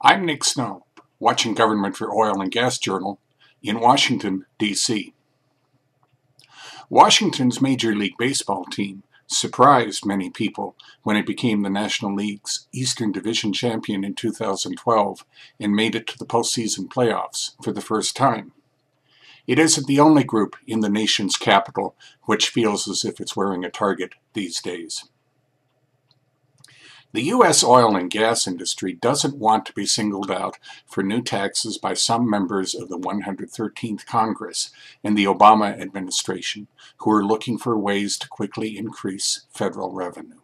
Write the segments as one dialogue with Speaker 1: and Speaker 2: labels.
Speaker 1: I'm Nick Snow, watching Government for Oil and Gas Journal in Washington, D.C. Washington's Major League Baseball team surprised many people when it became the National League's Eastern Division champion in 2012 and made it to the postseason playoffs for the first time. It isn't the only group in the nation's capital which feels as if it's wearing a target these days. The U.S. oil and gas industry doesn't want to be singled out for new taxes by some members of the 113th Congress and the Obama administration, who are looking for ways to quickly increase federal revenue.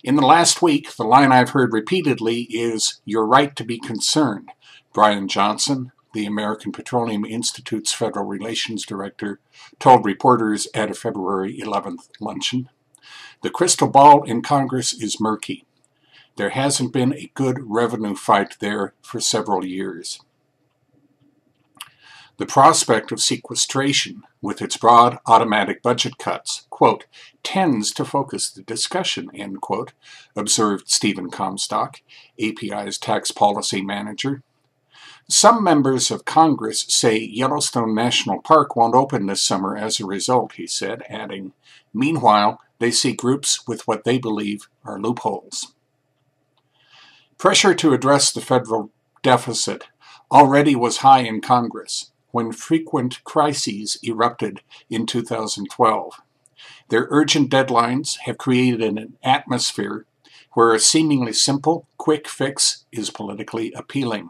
Speaker 1: In the last week, the line I've heard repeatedly is, "You're right to be concerned," Brian Johnson, the American Petroleum Institute's Federal Relations Director, told reporters at a February 11th luncheon. The crystal ball in Congress is murky. There hasn't been a good revenue fight there for several years. The prospect of sequestration, with its broad automatic budget cuts, quote, tends to focus the discussion, end quote, observed Stephen Comstock, API's tax policy manager. Some members of Congress say Yellowstone National Park won't open this summer as a result, he said, adding, meanwhile, they see groups with what they believe are loopholes. Pressure to address the federal deficit already was high in Congress when frequent crises erupted in 2012. Their urgent deadlines have created an atmosphere where a seemingly simple, quick fix is politically appealing.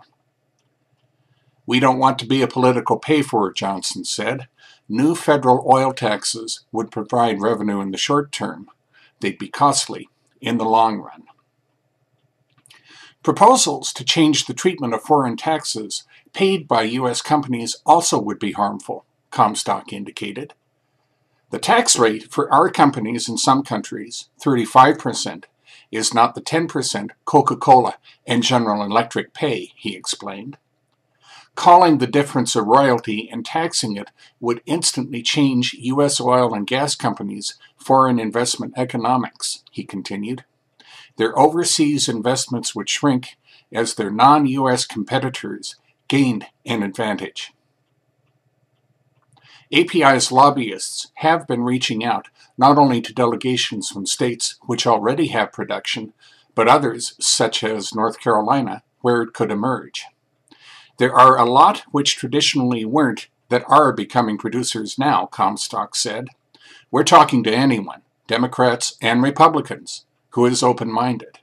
Speaker 1: "We don't want to be a political pay-for," Johnson said. New federal oil taxes would provide revenue in the short term. They'd be costly in the long run. Proposals to change the treatment of foreign taxes paid by U.S. companies also would be harmful, Comstock indicated. The tax rate for our companies in some countries, 35%, is not the 10% Coca-Cola and General Electric pay, he explained. Calling the difference a royalty and taxing it would instantly change U.S. oil and gas companies' foreign investment economics, he continued. Their overseas investments would shrink as their non-U.S. competitors gained an advantage. API's lobbyists have been reaching out not only to delegations from states which already have production, but others, such as North Carolina, where it could emerge. There are a lot which traditionally weren't that are becoming producers now, Comstock said. We're talking to anyone, Democrats and Republicans, who is open-minded.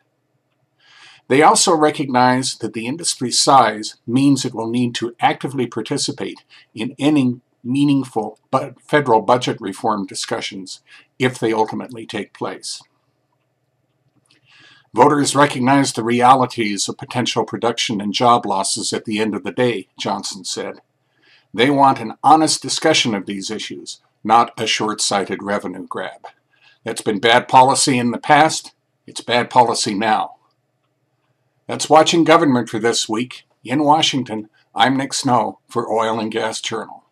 Speaker 1: They also recognize that the industry's size means it will need to actively participate in any meaningful federal budget reform discussions if they ultimately take place. Voters recognize the realities of potential production and job losses at the end of the day, Johnson said. They want an honest discussion of these issues, not a short-sighted revenue grab. That's been bad policy in the past. It's bad policy now. That's Watching Government for this week. In Washington, I'm Nick Snow for Oil and Gas Journal.